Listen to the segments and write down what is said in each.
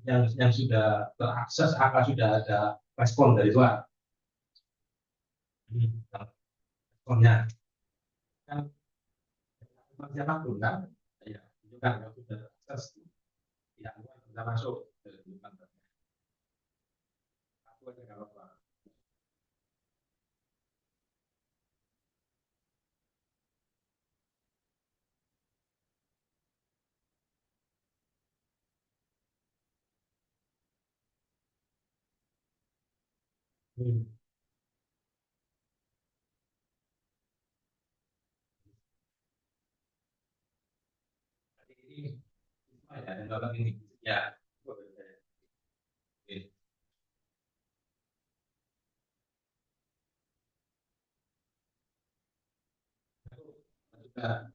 yang sudah terakses akan sudah ada respon dari luar. Responnya kan siapapun kan, ya itu kan yang sudah terakses, ya bisa masuk ke kantor. Aku aja kalau ini ya dan babak ini ya juga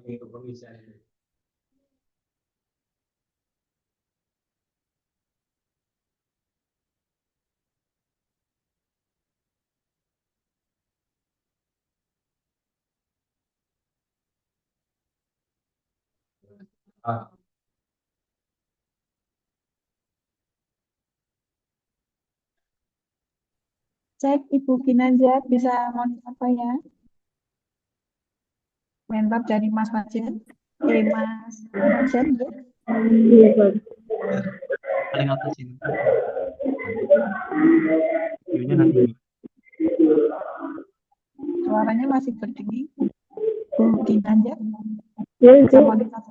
itu komisi. Ah, Cek Ibu Kinanjar bisa monitor apa ya? Mentor dari Mas Fajar. Mas Fajar ya. Iya, Bang. Paling atas ini. View-nya nanti. Suaranya masih berdiri. Bu Kinanjar Ya, bisa itu. monitor.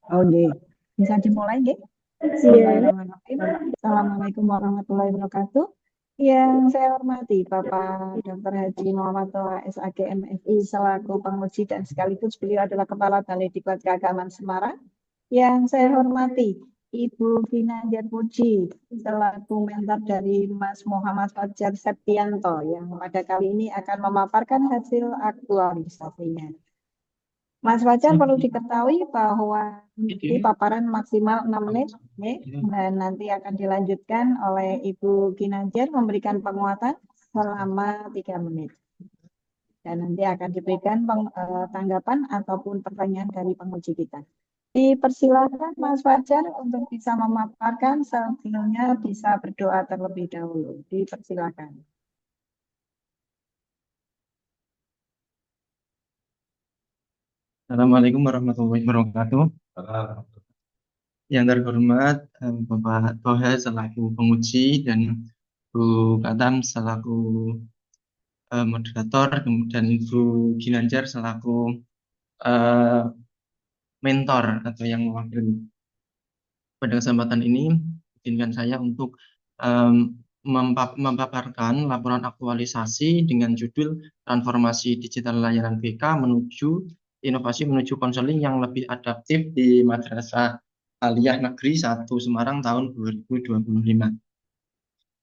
Oh, iya. Bisa dimulai ya? Iya. Bismillahirrahmanirrahim. Assalamualaikum warahmatullahi wabarakatuh. Yang saya hormati Bapak Dr. Haji Muhammad Toha SAG MFI selaku penguji dan sekaligus beliau adalah Kepala Balai Diklat Keagamaan Semarang. Yang saya hormati Ibu Ginanjar Puji selaku mentor dari Mas Muhammad Fajar Septianto yang pada kali ini akan memaparkan hasil aktualisasinya. Mas Fajar perlu diketahui bahwa di paparan maksimal 6 menit ya, dan nanti akan dilanjutkan oleh Ibu Ginanjar memberikan penguatan selama 3 menit. Dan nanti akan diberikan tanggapan ataupun pertanyaan dari penguji kita. Dipersilakan Mas Fajar untuk bisa memaparkan, sebelumnya bisa berdoa terlebih dahulu. Dipersilakan. Assalamualaikum warahmatullahi wabarakatuh. Yang terhormat Bapak Toha selaku penguji dan Bu Katam selaku moderator, kemudian Ibu Ginanjar selaku eh, mentor atau yang mewakili. Pada kesempatan ini, izinkan saya untuk memaparkan laporan aktualisasi dengan judul Transformasi Digital Layanan BK menuju Inovasi menuju konseling yang lebih adaptif di Madrasah Aliyah Negeri 1 Semarang tahun 2025.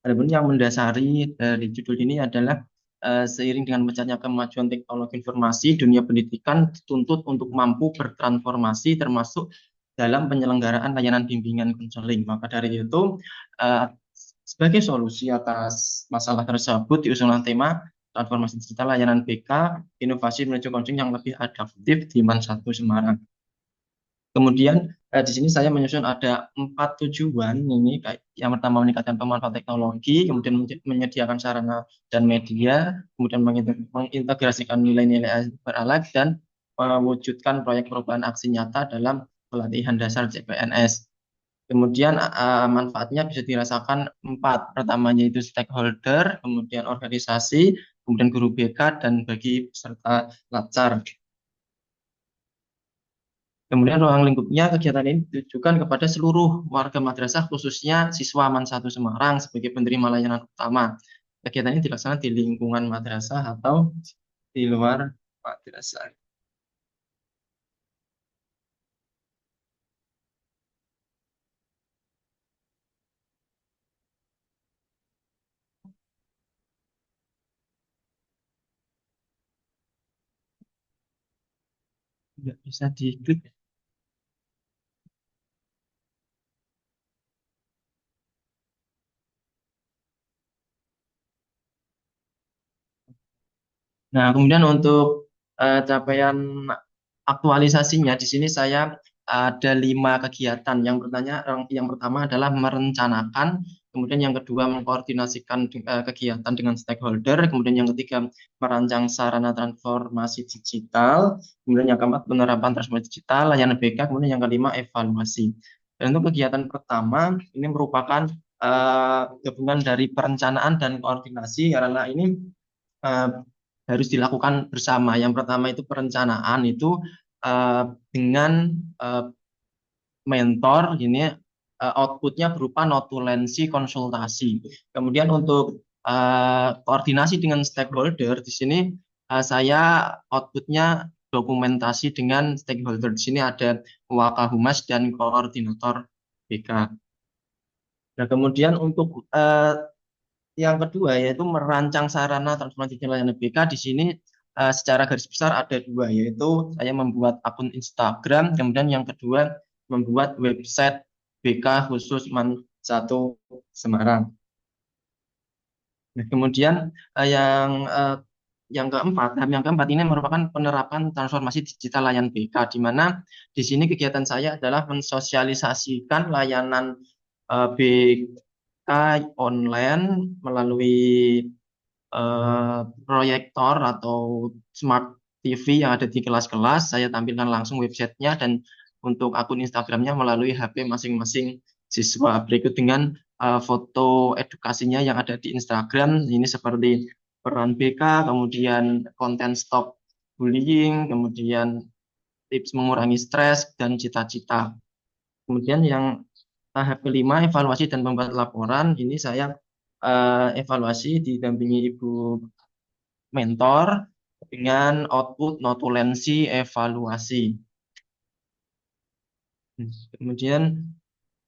Adapun yang mendasari dari judul ini adalah seiring dengan pesatnya kemajuan teknologi informasi, dunia pendidikan dituntut untuk mampu bertransformasi termasuk dalam penyelenggaraan layanan bimbingan konseling. Maka dari itu, sebagai solusi atas masalah tersebut diusulkan tema transformasi digital layanan BK, inovasi menuju konseling yang lebih adaptif di MAN 1 Semarang. Kemudian di sini saya menyusun ada 4 tujuan ini. Yang pertama meningkatkan pemanfaatan teknologi, kemudian menyediakan sarana dan media, kemudian mengintegrasikan nilai-nilai beralat dan mewujudkan proyek perubahan aksi nyata dalam pelatihan dasar CPNS. Kemudian manfaatnya bisa dirasakan 4. Pertama yaitu stakeholder, kemudian organisasi, kemudian guru BK, dan bagi peserta lacar. Kemudian ruang lingkupnya kegiatan ini ditujukan kepada seluruh warga madrasah khususnya siswa MAN 1 Semarang sebagai penerima layanan utama. Kegiatan ini dilaksanakan di lingkungan madrasah atau di luar madrasah. Nggak bisa diklik. Nah, kemudian untuk capaian aktualisasinya di sini saya ada 5 kegiatan. Yang pertama adalah merencanakan, kemudian yang kedua mengkoordinasikan kegiatan dengan stakeholder, kemudian yang ketiga merancang sarana transformasi digital, kemudian yang keempat penerapan transformasi digital, layanan BK, kemudian yang kelima evaluasi. Dan untuk kegiatan pertama ini merupakan gabungan dari perencanaan dan koordinasi karena ini harus dilakukan bersama. Yang pertama itu perencanaan itu dengan mentor, ini outputnya berupa notulensi konsultasi. Kemudian untuk koordinasi dengan stakeholder di sini saya outputnya dokumentasi dengan stakeholder. Di sini ada Wakahumas dan koordinator BK. Nah, kemudian untuk yang kedua yaitu merancang sarana transformasi layanan BK. Di sini secara garis besar ada 2, yaitu saya membuat akun Instagram, kemudian yang kedua membuat website BK khusus MAN 1 Semarang. Nah, kemudian yang keempat ini merupakan penerapan transformasi digital layanan BK, di mana di sini kegiatan saya adalah mensosialisasikan layanan BK online melalui proyektor atau smart TV yang ada di kelas-kelas. Saya tampilkan langsung websitenya dan untuk akun Instagramnya melalui HP masing-masing siswa. Berikut dengan foto edukasinya yang ada di Instagram. Ini seperti peran BK, kemudian konten stop bullying, kemudian tips mengurangi stres dan cita-cita. Kemudian yang tahap kelima, evaluasi dan membuat laporan. Ini saya evaluasi didampingi Ibu mentor dengan output notulensi evaluasi. Kemudian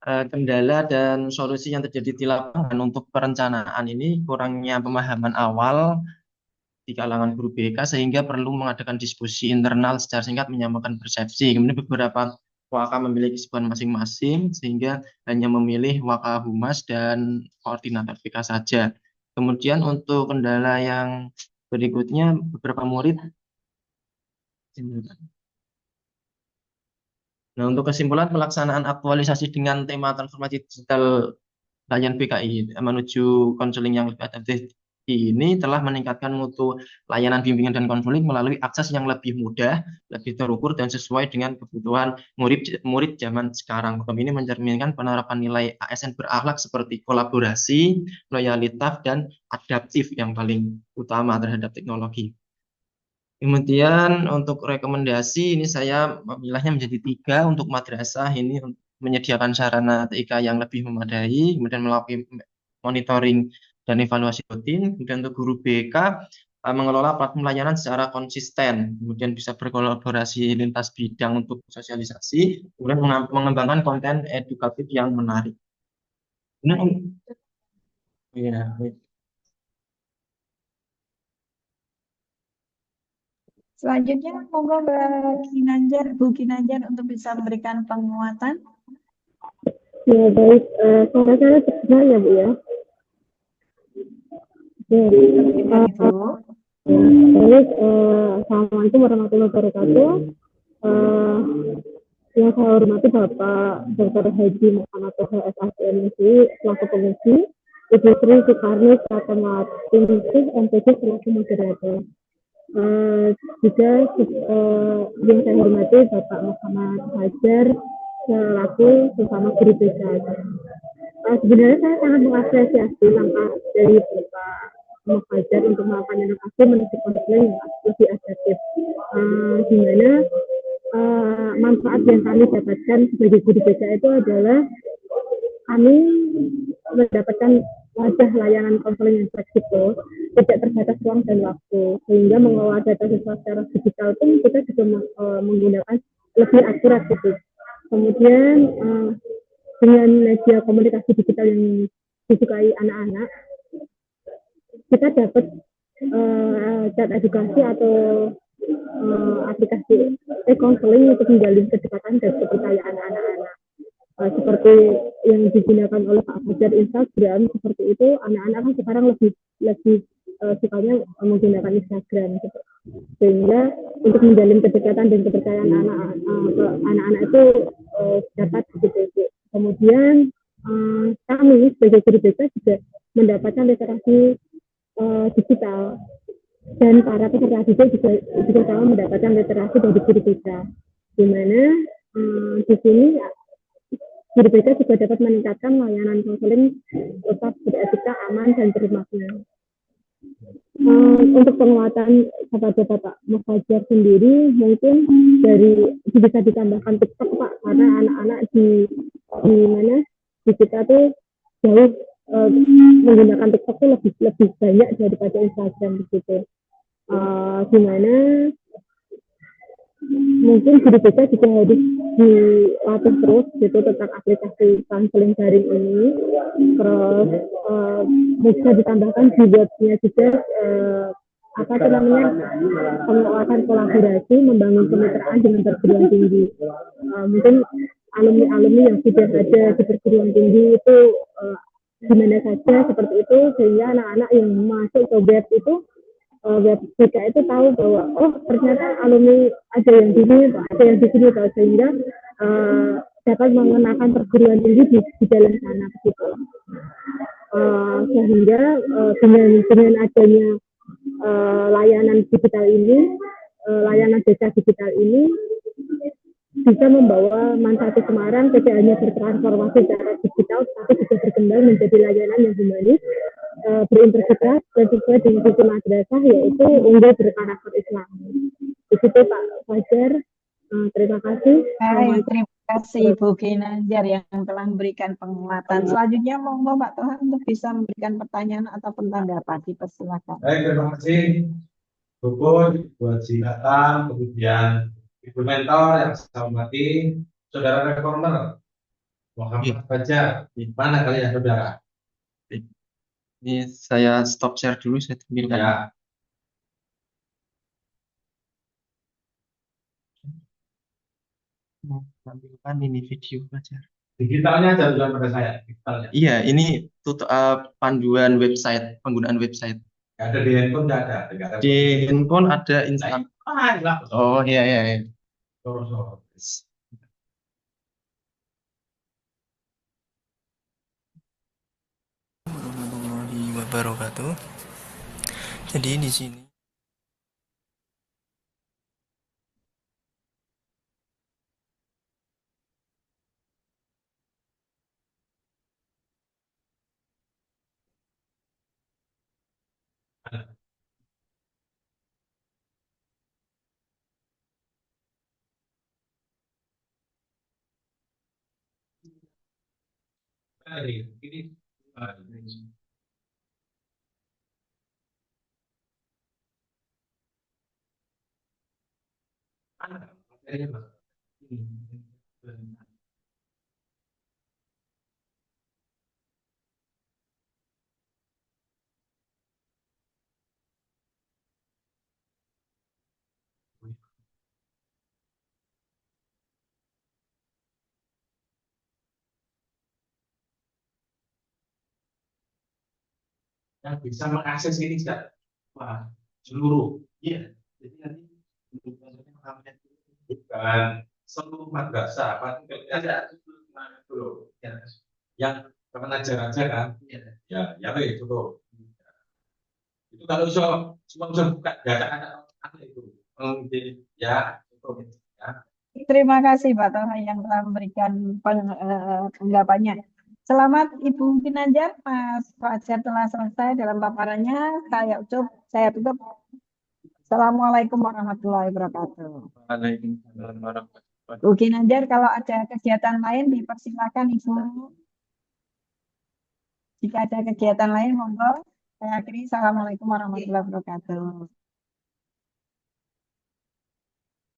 kendala dan solusi yang terjadi di lapangan untuk perencanaan ini kurangnya pemahaman awal di kalangan guru BK sehingga perlu mengadakan diskusi internal secara singkat menyamakan persepsi. Kemudian beberapa Waka memiliki kesibukan masing-masing sehingga hanya memilih Wakahumas dan koordinator BK saja. Kemudian untuk kendala yang berikutnya beberapa murid. Nah, untuk kesimpulan pelaksanaan aktualisasi dengan tema transformasi digital layanan BKI menuju konseling yang lebih adaptif ini telah meningkatkan mutu layanan bimbingan dan konseling melalui akses yang lebih mudah, lebih terukur dan sesuai dengan kebutuhan murid zaman sekarang. Program ini mencerminkan penerapan nilai ASN berakhlak seperti kolaborasi, loyalitas dan adaptif yang paling utama terhadap teknologi. Kemudian untuk rekomendasi ini saya memilihnya menjadi 3 untuk madrasah ini menyediakan sarana TIK yang lebih memadai, kemudian melakukan monitoring dan evaluasi rutin, kemudian untuk guru BK mengelola platform layanan secara konsisten, kemudian bisa berkolaborasi lintas bidang untuk sosialisasi, kemudian mengembangkan konten edukatif yang menarik. Ya, Selanjutnya, monggo Bu Ginanjar untuk bisa memberikan penguatan. Ya, baik. Suara-suara terdengar ya, Bu ya? Baik, Assalamualaikum warahmatullahi wabarakatuh. Yang saya hormati Bapak Dr. Haji Muhammad Toha SAGMFI selaku pengisi, Ibu Sri Soekarni Pratama Tinggi MPG selaku moderator. Juga yang saya hormati Bapak Muhammad Hajar selaku sesama guru BK. Sebenarnya saya sangat mengapresiasi langkah dari Bapak Hajar untuk melakukan inovasi menuju konseling yang lebih adaptif, di mana manfaat yang kami dapatkan sebagai guru BK itu adalah kami mendapatkan wajah layanan konseling yang fleksibel, tidak terbatas ruang dan waktu, sehingga mengelola data siswa secara digital pun kita juga menggunakan lebih akurat gitu. Kemudian dengan media komunikasi digital yang disukai anak-anak, kita dapat chat edukasi atau aplikasi e-counseling untuk menjalin kedekatan dan kepercayaan anak-anak. Seperti yang digunakan oleh Pak Fajar Instagram, seperti itu anak-anak kan sekarang lebih sukanya menggunakan Instagram gitu. Sehingga untuk menjalin kedekatan dan kepercayaan anak-anak itu dapat begitu. Kemudian kami sebagai guru BK juga mendapatkan literasi digital, dan para peserta didik juga sama mendapatkan literasi dari guru BK, di mana di sini guru BK juga dapat meningkatkan layanan konseling tetap beretika, aman, dan bermakna. Untuk penguatan kepada Bapak Mufajar sendiri, mungkin bisa ditambahkan TikTok, Pak, karena anak-anak di mana di kita tuh jauh menggunakan TikTok tuh lebih banyak daripada Instagram begitu. Gimana mungkin guru BK juga harus dilatih terus gitu tentang aplikasi konseling daring ini. Terus bisa ditambahkan di webnya juga penguatan kolaborasi, membangun kemitraan dengan perguruan tinggi. Mungkin alumni-alumni yang sudah ada di perguruan tinggi itu gimana saja seperti itu, sehingga anak-anak yang masuk ke web itu web BK itu tahu bahwa ternyata alumni ada yang di sini, ada yang di sini, sehingga dapat mengenakan perguruan tinggi di dalam sana begitu. Sehingga dengan adanya layanan digital ini, layanan desa digital ini bisa membawa Mansati Semarang tidak hanya bertransformasi secara digital, tapi juga berkembang menjadi layanan yang humanis, berintegritas, dan sesuai dengan visi madrasah, yaitu unggul berkarakter Islam. Begitu Pak Fajar. Terima kasih. Baik, terima kasih Bu Ginanjar yang telah memberikan penguatan. Selanjutnya monggo Pak Toha untuk bisa memberikan pertanyaan ataupun tanggapan, dipersilakan. Baik, terima kasih Bu buat Sinata, kemudian Ibu Mentor yang saya hormati, Saudara Reformer Muhammad Fajar. Mana kalian saudara? Ini saya stop share dulu, saya tampilkan. Ya. Tampilkan ini video Fajar. Digitalnya aja bukan pada saya. Digitalnya. Iya, ini panduan website, penggunaan website. Gak ada di handphone, nggak ada. Di handphone ada Instagram. Oh iya iya. Warahmatullahi wabarakatuh. Jadi di sini ini yang bisa mengakses ini sudah seluruh. Iya. Jadi nanti bukan seluruh madrasah, apa ada dulu yang pengajar aja kan? Ya itu tuh. Itu kalau cuma bisa buka data anak itu. Ya, itu ya. Terima kasih Pak Toha yang telah memberikan tanggapannya. Selamat Ibu Ginanjar, Mas Fajar telah selesai dalam paparannya. Saya tutup. Assalamualaikum warahmatullahi wabarakatuh. Waalaikumsalam warahmatullahi wabarakatuh. Bu Ginanjar, kalau ada kegiatan lain dipersilakan Ibu. Jika ada kegiatan lain, monggo. Saya akhiri. Assalamualaikum warahmatullahi wabarakatuh.